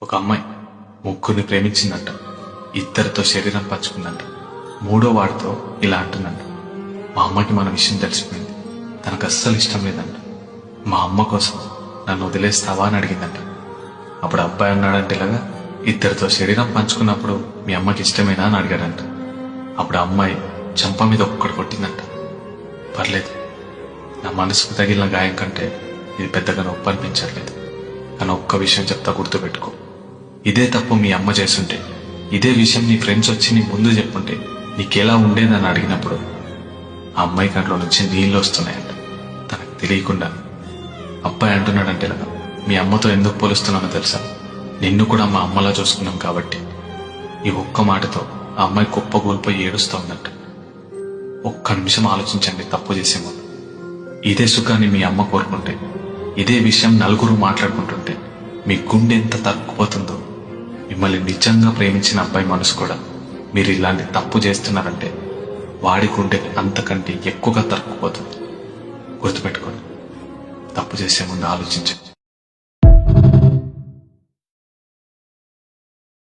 ఒక అమ్మాయి ముగ్గురిని ప్రేమించిందంట. ఇద్దరితో శరీరం పంచుకుందంట. మూడో వాడితో ఇలా అంటుందంట, మా అమ్మకి మన విషయం తెలిసిపోయింది, తనకు అస్సలు ఇష్టం లేదంట. మా అమ్మ కోసం నన్ను వదిలేస్తావా అని అడిగిందంట. అప్పుడు అబ్బాయి అన్నాడంటే ఇలాగా, ఇద్దరితో శరీరం పంచుకున్నప్పుడు మీ అమ్మకి ఇష్టమేనా అని అడిగాడంట. అప్పుడు అమ్మాయి చెంప మీద ఒక్కడు కొట్టిందంట. పర్లేదు, నా మనసుకు తగిలిన గాయం కంటే ఇది పెద్దగా నొప్పి అనిపించట్లేదు, కానీ ఒక్క విషయం చెప్తా, గుర్తుపెట్టుకో. ఇదే తప్పు మీ అమ్మ చేస్తుంటే, ఇదే విషయం నీ ఫ్రెండ్స్ వచ్చి నీ ముందు చెప్పుంటే నీకెలా ఉండేదని అడిగినప్పుడు ఆ అమ్మాయి కంట్లో నుంచి నీళ్ళు వస్తున్నాయంట. తనకు తెలియకుండా అబ్బాయి అంటున్నాడంటే ఇలా, మీ అమ్మతో ఎందుకు పోలుస్తున్నానో తెలుసా, నిన్ను కూడా మా అమ్మలా చూసుకున్నాం కాబట్టి. ఈ ఒక్క మాటతో ఆ అమ్మాయి కుప్పగూలిపోయి ఏడుస్తూ ఉందంట. ఒక్క నిమిషం ఆలోచించండి, తప్పు చేసే ముందు. ఇదే సుఖాన్ని మీ అమ్మ కోరుకుంటే, ఇదే విషయం నలుగురు మాట్లాడుకుంటుంటే మీ గుండె ఎంత తరుక్కుపోతుందో. మిమ్మల్ని నిజంగా ప్రేమించిన అబ్బాయి మనసు కూడా మీరు ఇలాంటి తప్పు చేస్తున్నారంటే వాడి గుండె అంతకంటే ఎక్కువగా తరుక్కుపోతుంది. గుర్తుపెట్టుకోండి, తప్పు చేసే ముందు ఆలోచించండి.